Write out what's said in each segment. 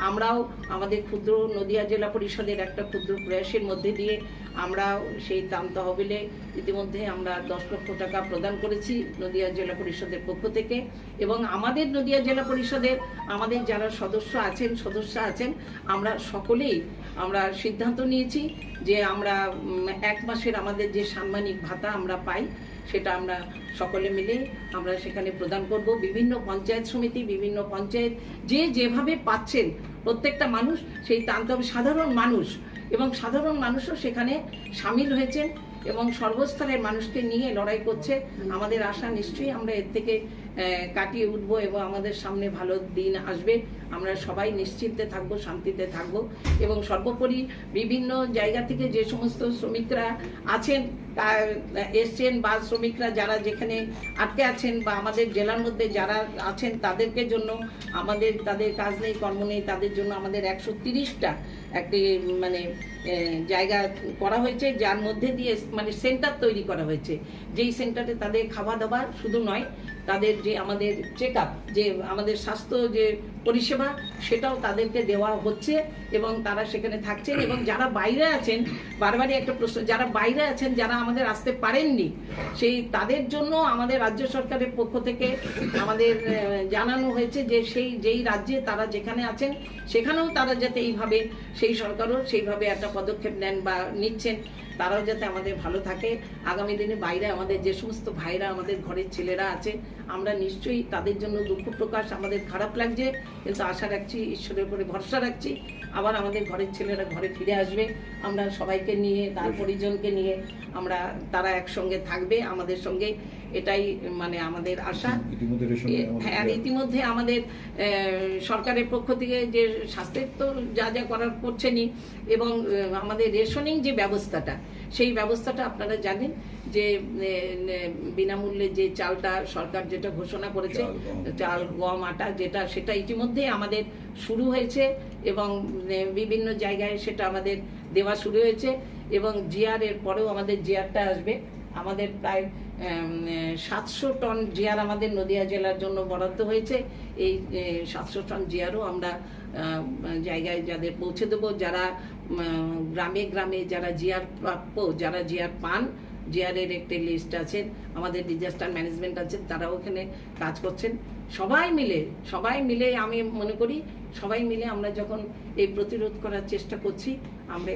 আমরাও আমাদের ক্ষুদ্র নদিয়া জেলা পরিষদের একটা ক্ষুদ্র প্রয়াসের মধ্যে দিয়ে আমরা সেই ত্রাণ তহবিলে ইতিমধ্যে আমরা 10 লক্ষ টাকা প্রদান করেছি নদিয়া জেলা পরিষদের পক্ষ থেকে। এবং আমাদের নদিয়া জেলা পরিষদের আমাদের যারা সদস্য আছেন আমরা সকলেই আমরা সিদ্ধান্ত নিয়েছি যে আমরা 1 মাসের আমাদের যে সাম্মানিক ভাতা আমরা পাই সেটা আমরা সকলে মিলে আমরা সেখানে প্রদান করব। বিভিন্ন পঞ্চায়েত সমিতি, বিভিন্ন পঞ্চায়েত যেভাবে পাচ্ছেন প্রত্যেকটা মানুষ সেই তান্তবে সাধারণ মানুষ এবং সাধারণ মানুষও সেখানে সামিল হয়েছেন এবং সর্বস্তরের মানুষকে নিয়ে লড়াই করছে। আমাদের আশা নিশ্চয়ই আমরা এর থেকে কাটিয়ে উঠবো এবং আমাদের সামনে ভালো দিন আসবে। আমরা সবাই নিশ্চিন্তে থাকবো, শান্তিতে থাকবো এবং সর্বোপরি বিভিন্ন জায়গা থেকে যে সমস্ত শ্রমিকরা আছেন এসছেন বা শ্রমিকরা যারা যেখানে আটকে আছেন বা আমাদের জেলার মধ্যে যারা আছেন তাদেরকে জন্য আমাদের তাদের কাজ নেই কর্ম নেই তাদের জন্য আমাদের 130টা একটি মানে জায়গা করা হয়েছে, যার মধ্যে দিয়ে মানে সেন্টার তৈরি করা হয়েছে। যেই সেন্টারে তাদের খাওয়া দাওয়া শুধু নয়, তাদের যে আমাদের চেক আপ, যে আমাদের স্বাস্থ্য যে পরিষেবা সেটাও তাদেরকে দেওয়া হচ্ছে এবং তারা সেখানে থাকছেন। এবং যারা বাইরে আছেন, বারবারই একটা প্রশ্ন, যারা বাইরে আছেন যারা আমাদের আসতে পারেননি সেই তাদের জন্য আমাদের রাজ্য সরকারের পক্ষ থেকে আমাদের জানানো হয়েছে যে যেই রাজ্যে তারা যেখানে আছেন সেখানেও তারা যাতে এইভাবে সেই সরকারও সেইভাবে একটা পদক্ষেপ নেন বা নিচ্ছেন, তারাও যাতে আমাদের ভালো থাকে। আগামী দিনে বাইরে আমাদের যে সমস্ত ভাইরা আমাদের ঘরের ছেলেরা আছে আমরা নিশ্চয়ই তাদের জন্য দুঃখ প্রকাশ, আমাদের খারাপ লাগছে, কিন্তু আশা রাখছি, ঈশ্বরের উপরে ভরসা রাখছি আবার আমাদের ঘরের ছেলেরা ঘরে ফিরে আসবে। আমরা সবাইকে নিয়ে তার পরিজনকে নিয়ে আমরা তারা একসঙ্গে থাকবে আমাদের সঙ্গে, এটাই মানে আমাদের আশা। হ্যাঁ, আর ইতিমধ্যে আমাদের সরকারের পক্ষ থেকে যে স্বাস্থ্যের তো যা যা করার করছেনই এবং আমাদের রেশনিং যে ব্যবস্থাটা সেই ব্যবস্থাটা আপনারা জানেন যে বিনামূল্যে যে চালটা সরকার যেটা ঘোষণা করেছে, চাল গম আটা যেটা, সেটা ইতিমধ্যে আমাদের শুরু হয়েছে এবং বিভিন্ন জায়গায় সেটা আমাদের দেওয়া শুরু হয়েছে এবং জিআর এর পরেও আমাদের জিআরটা আসবে। আমাদের প্রায় 700 টন জিআর আমাদের নদিয়া জেলার জন্য বরাদ্দ হয়েছে। এই 700 টন জিআরও আমরা জায়গায় যাদের পৌঁছে দেবো, যারা গ্রামে গ্রামে যারা জিআর প্রাপ্য, যারা জিআর পান, জিআরের একটি লিস্ট আছে, আমাদের ডিজাস্টার ম্যানেজমেন্ট আছে, তারাও ওখানে কাজ করছেন। সবাই মিলে আমি মনে করি সবাই মিলে আমরা যখন এই প্রতিরোধ করার চেষ্টা করছি, আমরা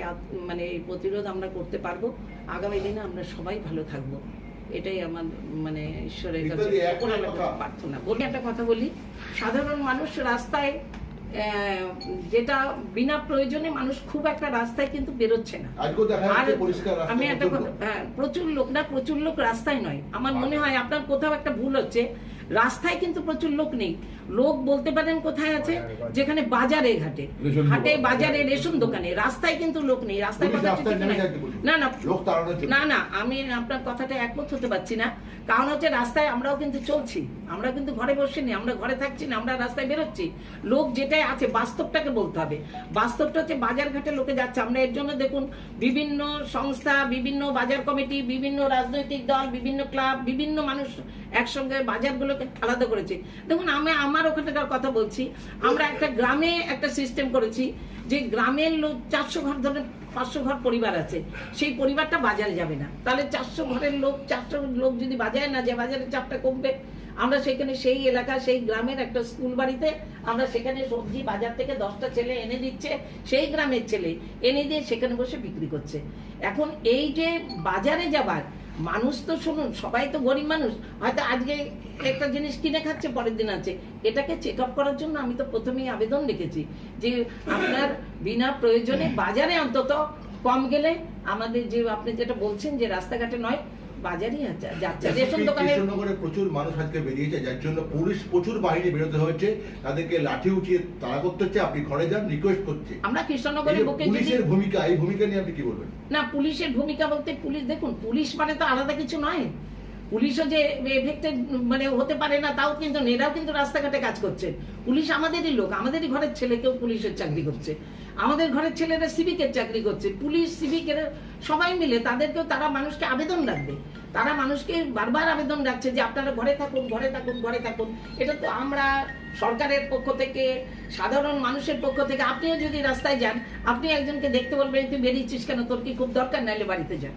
মানে এই প্রতিরোধ আমরা করতে পারবো। আগামী দিনে আমরা সবাই ভালো থাকবো, এটাই আমার মানে ঈশ্বরের কাছে প্রার্থনা। বলি একটা কথা বলি, সাধারণ মানুষ রাস্তায় যেটা বিনা প্রয়োজনে মানুষ খুব একটা রাস্তায় কিন্তু বেরোচ্ছে না। আর আমি একটা প্রচুর লোক রাস্তায় নয়, আমার মনে হয় আপনার কোথাও একটা ভুল হচ্ছে। রাস্তায় কিন্তু প্রচুর লোক নেই, লোক বলতে পারেন কোথায় আছে, যেখানে বাজারে ঘাটে হাটে বাজারে রেশন দোকানে, রাস্তায় কিন্তু লোক নেই। রাস্তায় না আমি আপনার কথাটা একমত হতে পারছি না। কারণ হচ্ছে রাস্তায় আমরাও কিন্তু চলছি, আমরা কিন্তু ঘরে বসিনি, আমরা ঘরে থাকছি না, আমরা রাস্তায় বেরোচ্ছি। লোক যেটাই আছে বাস্তবটাকে বলতে হবে। বাস্তবটা হচ্ছে বাজার ঘাটে লোকে যাচ্ছে। আমরা এর জন্য দেখুন বিভিন্ন সংস্থা, বিভিন্ন বাজার কমিটি, বিভিন্ন রাজনৈতিক দল, বিভিন্ন ক্লাব, বিভিন্ন মানুষ একসঙ্গে বাজারগুলোকে আলাদা করেছে। দেখুন আমি আমার ওখানকার কথা বলছি, আমরা একটা গ্রামে একটা সিস্টেম করেছি যে গ্রামের লোক 400 ঘর ধরে 500 ঘর পরিবার আছে, সেই পরিবারটা বাজারে যাবে না। তাহলে 400 ঘরের লোক 400 লোক যদি বাজারে না যায়, বাজারের চাপটা কমবে। আমরা সেখানে সেই এলাকা সেই গ্রামের একটা স্কুল বাড়িতে আমরা সেখানে সবজি বাজার থেকে 10টা ছেলে এনে দিচ্ছে, সেই গ্রামের ছেলে এনে দিয়ে সেখানে বসে বিক্রি করছে। এখন এই যে বাজারে যাবার মানুষ, তো শুনুন সবাই তো গরিব মানুষ, হয়তো আজকে একটা জিনিস কিনে খাচ্ছে পরের দিন আছে, এটাকে চেক আপ করার জন্য আমি তো প্রথমেই আবেদন রেখেছি যে আপনার বিনা প্রয়োজনে বাজারে অন্তত কম গেলে আমাদের যে আপনি যেটা বলছেন যে রাস্তাঘাটে নয় বাজারই যাচ্ছে, রেশন দোকানে প্রচুর মানুষ আজকে বেরিয়েছে, যার জন্য পুলিশ প্রচুর বাহিনী বেরোতে হয়েছে, তাদেরকে লাঠি উঠিয়ে তাড়া করতে হচ্ছে। আপনি ঘরে যান, রিকোয়েস্ট করছে। আমরা কৃষ্ণনগরের বুকে পুলিশের ভূমিকা, এই ভূমিকা নিয়ে আপনি কি বলবেন? না, পুলিশের ভূমিকা বলতে পুলিশ দেখুন, পুলিশ মানে তো আলাদা কিছু নয়। পুলিশও যে এফেক্টেড মানে হতে পারে না তাও কিন্তু, এরাও কিন্তু রাস্তাঘাটে কাজ করছে। পুলিশ আমাদেরই লোক, আমাদেরই ঘরের ছেলে কেউ পুলিশের চাকরি করছে, আমাদের ঘরের ছেলেরা সিভিকের চাকরি করছে। পুলিশ সিভিকের সবাই মিলে তাদেরকেও, তারা মানুষকে আবেদন রাখবে তারা মানুষকে বারবার আবেদন রাখছে যে আপনারা ঘরে থাকুন, ঘরে থাকুন, ঘরে থাকুন। এটা তো আমরা সরকারের পক্ষ থেকে, সাধারণ মানুষের পক্ষ থেকে, আপনিও যদি রাস্তায় যান, আপনি একজনকে দেখতে বলবেন তুই বেরিয়েছিস কেন, তোর কি খুব দরকার, নাইলে বাড়িতে যা।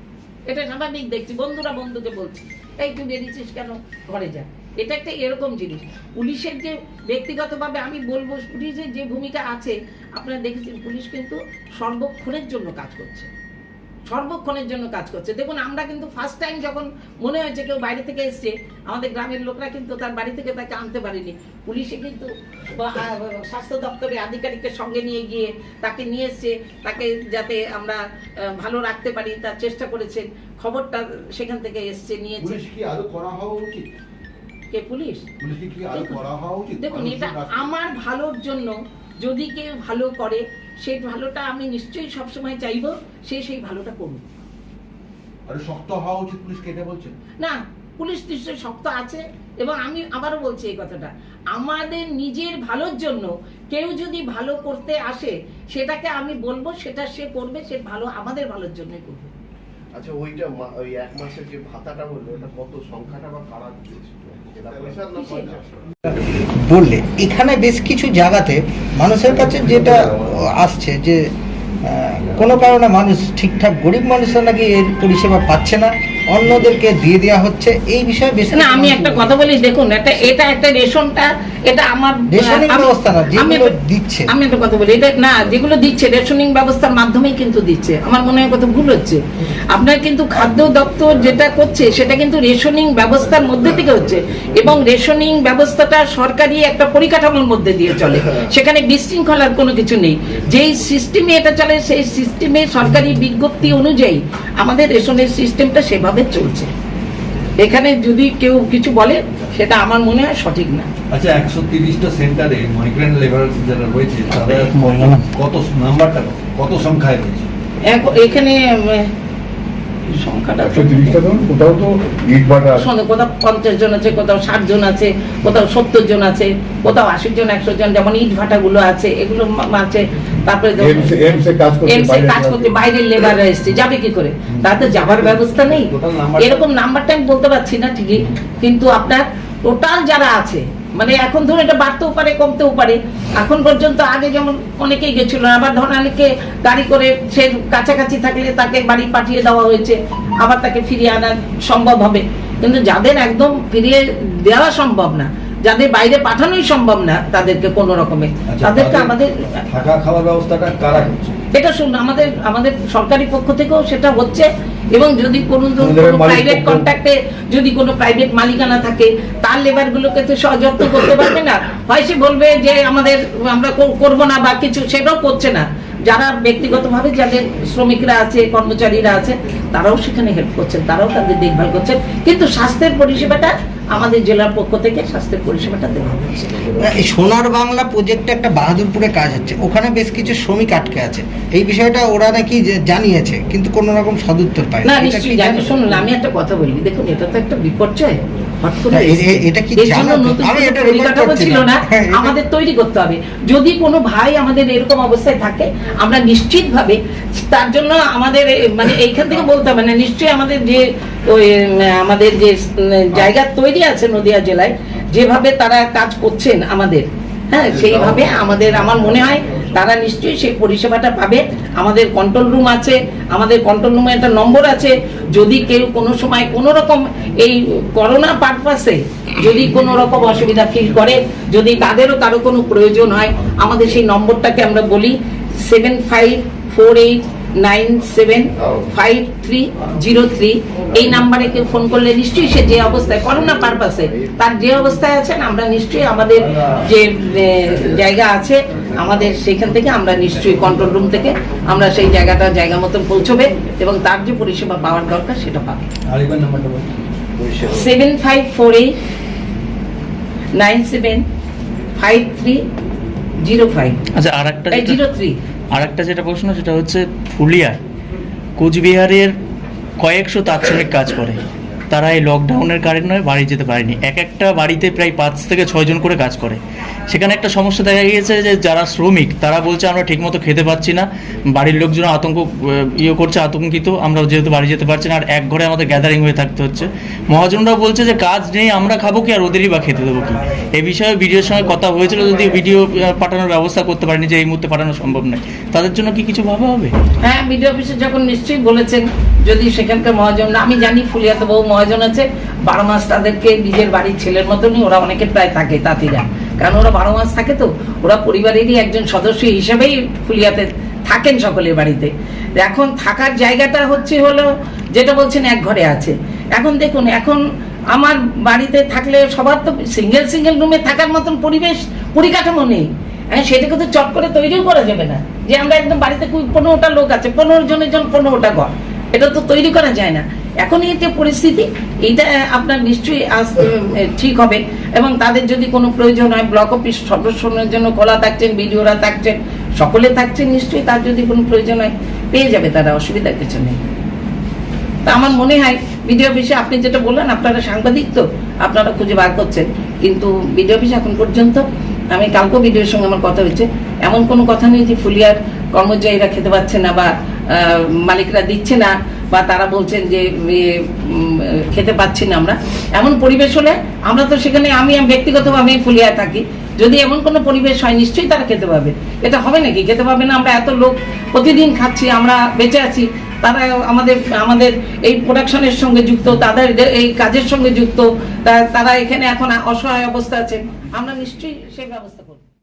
এটা স্বাভাবিক দেখছি, বন্ধুরা বন্ধুকে বলছি, এই তুই বেরিয়েছিস কেন, ঘরে যা। এটা একটা এরকম জিনিস। পুলিশের যে ব্যক্তিগতভাবে আমি বলবো, পুলিশের যে ভূমিকা আছে, আপনারা দেখেছেন পুলিশ কিন্তু সর্বক্ষণের জন্য কাজ করছে, সর্বক্ষণের জন্য কাজ করছে। দেখুন, আমরা কিন্তু ফার্স্ট টাইম যখন মনে হয়েছে কেউ বাইরে থেকে এসছে, আমাদের গ্রামের লোকরা কিন্তু তার বাড়ি থেকে তাকে আনতে পারেনি, পুলিশে কিন্তু স্বাস্থ্য দপ্তরের আধিকারিকের সঙ্গে নিয়ে গিয়ে তাকে নিয়ে এসছে, তাকে যাতে আমরা ভালো রাখতে পারি তার চেষ্টা করেছেন। খবরটা সেখান থেকে এসছে, নিয়েছে। পুলিশ কি আরো করা হওয়া উচিত? কে পুলিশ? পুলিশ কি আরো করা হওয়া উচিত? দেখুন, এটা আমার ভালোর জন্য যদি কেউ ভালো করে, সেই ভালোটা আমি নিশ্চয়ই সবসময় চাইবো সে সেই ভালোটা করুক। আরে শক্ত হওয়া উচিত পুলিশকে, এটা বলছেন? না, পুলিশ নিশ্চয়ই শক্ত আছে, এবং আমি আবারও বলছি এই কথাটা, আমাদের নিজের ভালোর জন্য কেউ যদি ভালো করতে আসে, সেটাকে আমি বলবো সেটা সে করবে, সে ভালো আমাদের ভালোর জন্যই করবে। আচ্ছা, ওইটা ওই 1 মাসের যে ভাতাটা বললো, এটা কত, সংখ্যাটা বা কারা দিয়েছে? জেলা পরিষদ না পঞ্চায়েত? বললে এখানে বেশ কিছু জায়গাতে মানুষের কাছে যেটা আসছে যে কোনো কারণে মানুষ ঠিকঠাক, গরিব মানুষরা নাকি এর পরিষেবা পাচ্ছে না, অন্যদেরকে দিয়ে দেওয়া হচ্ছে। এই বিষয়ে বেশ না, আমি একটা কথা বলি, দেখুন, এটা একটা রেশনটা, এটা আমার রেশনিং ব্যবস্থা না, যেগুলো দিচ্ছে, আমি একটা কথা বলি, এটা না, যেগুলো দিচ্ছে রেশনিং ব্যবস্থার মাধ্যমেই কিন্তু দিচ্ছে। আমার মনে হয় কত ভুল হচ্ছে। আপনার কিন্তু খাদ্য দপ্তর যেটা করছে সেটা কিন্তু রেশনিং ব্যবস্থার মধ্যে থেকে হচ্ছে, এবং রেশনিং ব্যবস্থাটা সরকারি একটা পরিকাঠামোর মধ্যে দিয়ে চলে, সেখানে বিশৃঙ্খলার কোনো কিছু নেই। যেই সিস্টেমে এটা চলে, সেই সিস্টেমে সরকারি বিজ্ঞপ্তি অনুযায়ী আমাদের রেশনের সিস্টেমটা সেভাবে চলছে। এখানে যদি কেউ কিছু বলে, সেটা আমার মনে হয় সঠিক না। আচ্ছা, 130টা সেন্টারে মাইগ্রেন্ট লেবার যারা রয়েছে তাদের কত নাম্বারটা, কত সংখ্যায় রয়েছে এখানে? সংখ্যাটা 130টা ধরুন, কোথাও তো ইট ভাটা আছে, শোনো, কোথাও 50 জন আছে, কোথাও 60 জন আছে, কোথাও 70 জন আছে, কোথাও 80 জন, 100 জন, যেমন ইট ভাটাগুলো আছে, এগুলো আছে। তারপরে এমসে কাজ করতে বাইরের লেবাররা এসছে, যাবে কি করে? তাতে যাবার ব্যবস্থা নেই। এরকম নাম্বারটা আমি বলতে পারছি না ঠিকই, কিন্তু আপনার টোটাল যারা আছে, মানে এখন ধরুন এটা বাড়তেও পারে, কমতেও পারে। এখন পর্যন্ত আগে যেমন অনেকেই গেছিল, আবার ধরুন অনেকে গাড়ি করে সে কাছাকাছি থাকলে তাকে বাড়ি পাঠিয়ে দেওয়া হয়েছে, আবার তাকে ফিরিয়ে আনা সম্ভব হবে। কিন্তু যাদের একদম ফিরিয়ে দেওয়া সম্ভব না, যাদের বাইরে পাঠানোই সম্ভব না, তাদেরকে কোনো রকমে তাদেরকে আমাদের থাকা খাওয়ার ব্যবস্থাটা কারা করছে? এটা শুনুন, আমাদের সরকারি পক্ষ থেকেও সেটা হচ্ছে, এবং যদি কোনো প্রাইভেট কন্ট্রাক্টে যদি কোনো প্রাইভেট মালিকানা থাকে, তার লেবার গুলোকে তো সযত্ন করতে পারবে না, হয় সে বলবে যে আমরা করব না বা কিছু, সেটাও করছে না। যারা ব্যক্তিগতভাবে যাদের শ্রমিকরা আছে, কর্মচারীরা আছে, তারাও সেখানে হেল্প করছেন, তারাও তাদের দেখভাল করছেন, কিন্তু স্বাস্থ্যের পরিষেবাটা আমাদের জেলার পক্ষ থেকে স্বাস্থ্যের পরিষেবাটা দেওয়া হচ্ছে। এই সোনার বাংলা প্রজেক্টে একটা বাহাদুরপুরে কাজ হচ্ছে, ওখানে বেশ কিছু শ্রমিক আটকে আছে। এই বিষয়টা ওরা নাকি জানিয়েছে, কিন্তু কোনো রকম সদুত্তর পায় না। নিশ্চয়ই জানি। শুনুন, আমি একটা কথা বলি, দেখুন, এটা তো একটা বিপর্যয়। এটা কি পরিকাঠামো ছিল না, আমাদের তৈরি করতে হবে। যদি কোনো ভাই আমাদের এরকম অবস্থায় থাকে, আমরা নিশ্চিত ভাবে তার জন্য আমাদের মানে এইখান থেকে বলতে হবে না, নিশ্চয়ই আমাদের যে আমাদের যে জায়গা তৈরি আছে নদিয়া জেলায়, যেভাবে তারা কাজ করছেন আমাদের, হ্যাঁ, সেইভাবে আমার মনে হয় তারা নিশ্চয়ই সেই পরিষেবাটা পাবে। আমাদের কন্ট্রোল রুম আছে, আমাদের কন্ট্রোল রুমে একটা নম্বর আছে। যদি কেউ কোনো সময় কোনো রকম এই করোনা পারপাসে যদি কোনো রকম অসুবিধা ফিল করে, যদি তাদেরও কারো কোনো প্রয়োজন হয়, আমাদের সেই নম্বরটাকে আমরা বলি 7548975303। এই নাম্বারে কেউ ফোন করলে নিশ্চয়ই সে যে অবস্থায়, করোনা পারপাসে তার যে অবস্থায় আছেন, আমরা নিশ্চয়ই আমাদের যে জায়গা আছে আমাদের, সেখান থেকে আমরা নিশ্চয়ই কন্ট্রোল রুম থেকে আমরা সেই জায়গা মতন পৌঁছবে, এবং তার যে পরিষেবা পাওয়ার দরকার সেটা পাবে। আরেকবার নাম্বারটা বলুন। 7548975305। আচ্ছা, আরেকটা যেটা প্রশ্ন, সেটা হচ্ছে ফুলিয়া কোচবিহারের কয়েকশো তাঁত শ্রমিক কাজ করে, তারা এই লকডাউনের কারণে বাড়ি যেতে পারেনি। একটা বাড়িতে প্রায় 5 থেকে 6 জন করে কাজ করে। সেখানে একটা সমস্যা দেখা গিয়েছে যে যারা শ্রমিক তারা বলছে আমরা ঠিকমতো খেতে পাচ্ছি না, বাড়ির লোকজন আতঙ্কিত, আমরা যেহেতু বাড়ি যেতে পারছি না, আর এক ঘরে আমাদের গ্যাদারিং হয়ে থাকতে হচ্ছে। মহাজনরা বলছে যে কাজ নেই, আমরা খাবো কি আর ওদেরই বা খেতে দেবো কি। এই বিষয়ে ভিডিওর সঙ্গে কথা হয়েছিল, যদি ভিডিও পাঠানোর ব্যবস্থা করতে পারেনি, যে এই মুহূর্তে পাঠানো সম্ভব নয়, তাদের জন্য কি কিছু ভাবা হবে? হ্যাঁ, বিডিও অফিসে যখন নিশ্চয়ই বলেছেন, যদি সেখানকার মহাজন, আমি জানি ফুলিয়াতে বহু মহাজন আছে, 12 মাস তাদেরকে নিজের বাড়ির ছেলের মতনই ওরা অনেকে প্রায় থাকে তাঁতিরা, কারণ ওরা 12 মাস থাকে, তো ওরা পরিবারেরই একজন সদস্য হিসেবেই ফুলিয়াতে থাকেন সকলের বাড়িতে। এখন থাকার জায়গাটা হলো যেটা বলছেন এক ঘরে আছে। এখন দেখুন, এখন আমার বাড়িতে থাকলে সবার তো সিঙ্গেল রুমে থাকার মতন পরিকাঠামো নেই। হ্যাঁ, সেটাকে তো চট করে তৈরিও করা যাবে না যে আমরা একদম বাড়িতে 15টা লোক আছে, 15 জনের জন্য 15টা ঘর, এটা তো তৈরি করা যায় না। এখন এই যে পরিস্থিতি, এইটা আপনার নিশ্চয়ই ঠিক হবে, এবং তাদের যদি কোনো প্রয়োজন হয়, ব্লক অফিস সদস্যদের জন্য খোলা থাকছেন, বিডিওরা থাকছেন, সকলে থাকছেন, নিশ্চয়ই তার যদি কোনো প্রয়োজন হয় পেয়ে যাবে তারা, অসুবিধার কিছু নেই। তা আমার মনে হয় বিডিও অফিসে আপনি যেটা বললেন, আপনারা সাংবাদিক তো আপনারা খুঁজে বার করছেন, কিন্তু বিডিও অফিসে এখন পর্যন্ত, আমি কালকেও বিডিওর সঙ্গে আমার কথা হয়েছে, এমন কোনো কথা নেই যে ফুলিয়ার কর্মচারীরা খেতে পাচ্ছে না বা মালিকরা দিচ্ছে না, বা তারা বলছেন যে খেতে পাচ্ছি না আমরা। এমন পরিবেশ হলে আমরা তো সেখানে, আমি ব্যক্তিগতভাবে ফুলিয়ায় থাকি, যদি এমন কোনো পরিবেশ হয় নিশ্চয়ই তারা খেতে পাবে। এটা হবে নাকি খেতে পাবে না? আমরা এত লোক প্রতিদিন খাচ্ছি, আমরা বেঁচে আছি, তারা আমাদের এই প্রোডাকশনের সঙ্গে যুক্ত, তাদের এই কাজের সঙ্গে যুক্ত, তারা এখানে এখন অসহায় অবস্থা আছে, আমরা নিশ্চয়ই সেই ব্যবস্থা